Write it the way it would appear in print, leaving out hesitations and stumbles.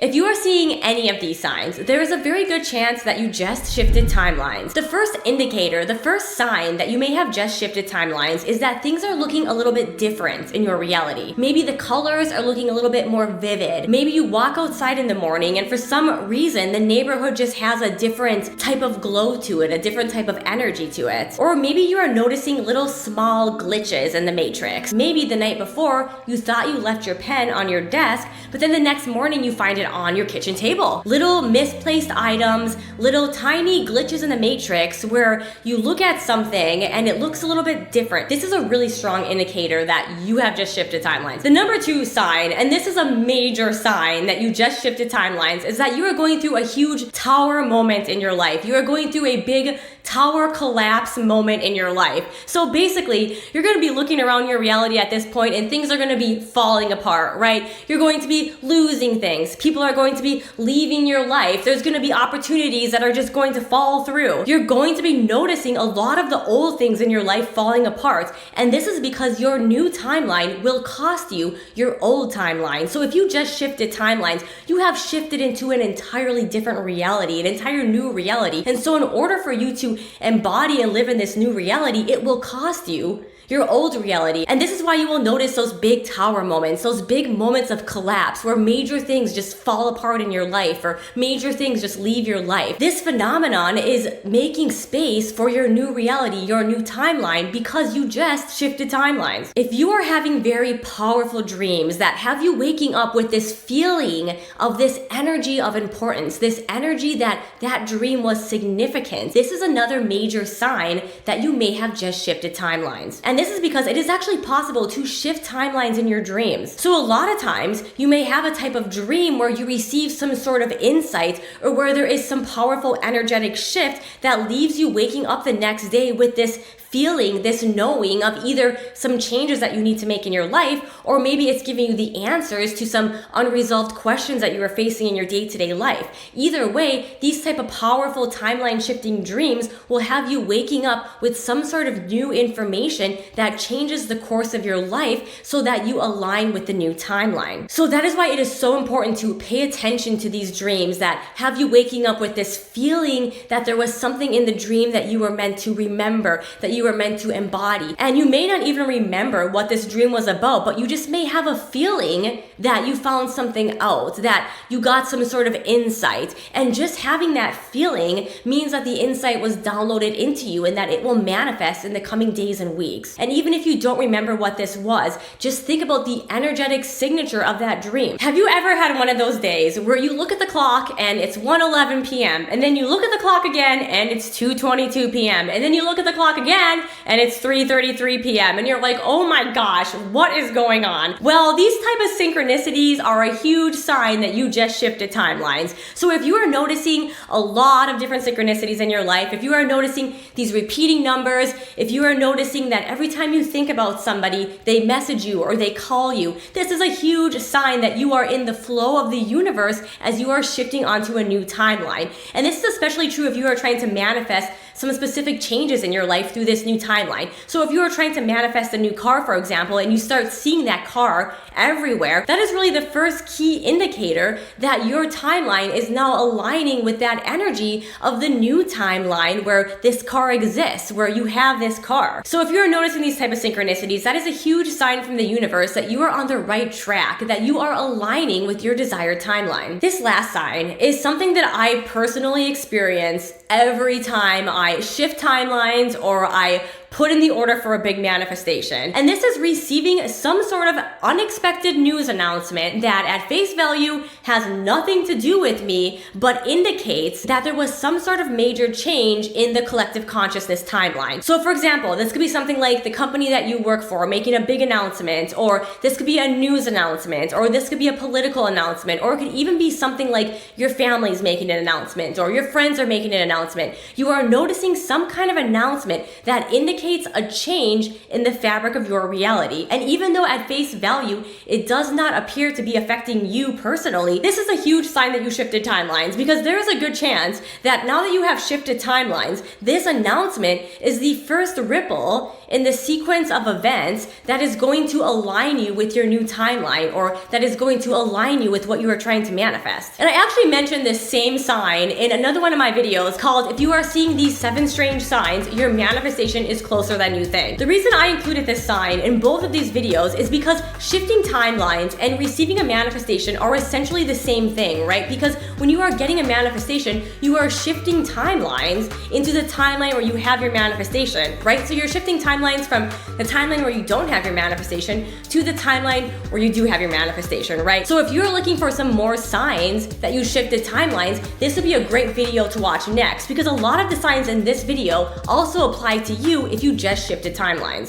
If you are seeing any of these signs, there is a very good chance that you just shifted timelines. The first indicator, the first sign that you may have just shifted timelines is that things are looking a little bit different in your reality. Maybe the colors are looking a little bit more vivid. Maybe you walk outside in the morning and for some reason the neighborhood just has a different type of glow to it, a different type of energy to it. Or maybe you are noticing little small glitches in the matrix. Maybe the night before you thought you left your pen on your desk, but then the next morning you find it on your kitchen table. Little misplaced items, little tiny glitches in the matrix where you look at something and it looks a little bit different. This is a really strong indicator that you have just shifted timelines. The number 2 sign, and this is a major sign that you just shifted timelines, is that you are going through a huge tower moment in your life. You are going through a big tower collapse moment in your life. So basically, you're going to be looking around your reality at this point and things are going to be falling apart, right? You're going to be losing things. People are going to be leaving your life. There's going to be opportunities that are just going to fall through. You're going to be noticing a lot of the old things in your life falling apart. And this is because your new timeline will cost you your old timeline. So if you just shifted timelines, you have shifted into an entirely different reality, an entire new reality. And so in order for you to embody and live in this new reality, it will cost you your old reality. And this is why you will notice those big tower moments, those big moments of collapse where major things just fall apart in your life or major things just leave your life. This phenomenon is making space for your new reality, your new timeline, because you just shifted timelines. If you are having very powerful dreams that have you waking up with this feeling of this energy of importance, this energy that that dream was significant, this is another major sign that you may have just shifted timelines. And this is because it is actually possible to shift timelines in your dreams. So a lot of times you may have a type of dream where you receive some sort of insight or where there is some powerful energetic shift that leaves you waking up the next day with this feeling, this knowing of either some changes that you need to make in your life, or maybe it's giving you the answers to some unresolved questions that you are facing in your day-to-day life. Either way, these type of powerful timeline shifting dreams will have you waking up with some sort of new information that changes the course of your life so that you align with the new timeline. So that is why it is so important to pay attention to these dreams that have you waking up with this feeling that there was something in the dream that you were meant to remember, that you were meant to embody. And you may not even remember what this dream was about, but you just may have a feeling that you found something out, that you got some sort of insight. And just having that feeling means that the insight was downloaded into you and that it will manifest in the coming days and weeks. And even if you don't remember what this was, just think about the energetic signature of that dream. Have you ever had one of those days where you look at the clock and it's 1:11 p.m. and then you look at the clock again and it's 2:22 p.m. and then you look at the clock again and it's 3:33 p.m. and you're like, oh my gosh, what is going on? Well, these type of synchronicities are a huge sign that you just shifted timelines. So if you are noticing a lot of different synchronicities in your life, if you are noticing these repeating numbers, if you are noticing that every time you think about somebody, they message you or they call you, this is a huge sign that you are in the flow of the universe as you are shifting onto a new timeline. And this is especially true if you are trying to manifest some specific changes in your life through this new timeline. So if you are trying to manifest a new car, for example, and you start seeing that car everywhere, that is really the first key indicator that your timeline is now aligning with that energy of the new timeline where this car exists, where you have this car. So if you're noticing these type of synchronicities, that is a huge sign from the universe that you are on the right track, that you are aligning with your desired timeline. This last sign is something that I personally experience every time I shift timelines or I put in the order for a big manifestation. And this is receiving some sort of unexpected news announcement that at face value has nothing to do with me, but indicates that there was some sort of major change in the collective consciousness timeline. So for example, this could be something like the company that you work for making a big announcement, or this could be a news announcement, or this could be a political announcement, or it could even be something like your family's making an announcement, or your friends are making an announcement. You are noticing some kind of announcement that indicates indicates a change in the fabric of your reality. And even though at face value, it does not appear to be affecting you personally, this is a huge sign that you shifted timelines, because there is a good chance that now that you have shifted timelines, this announcement is the first ripple in the sequence of events that is going to align you with your new timeline, or that is going to align you with what you are trying to manifest. And I actually mentioned this same sign in another one of my videos called "If you are seeing these 7 strange signs, your manifestation is closer than you think." The reason I included this sign in both of these videos is because shifting timelines and receiving a manifestation are essentially the same thing, right? Because when you are getting a manifestation, you are shifting timelines into the timeline where you have your manifestation, right? So you're shifting timelines from the timeline where you don't have your manifestation to the timeline where you do have your manifestation, right? So if you're looking for some more signs that you shifted timelines, this would be a great video to watch next, because a lot of the signs in this video also apply to you if you just shifted timelines.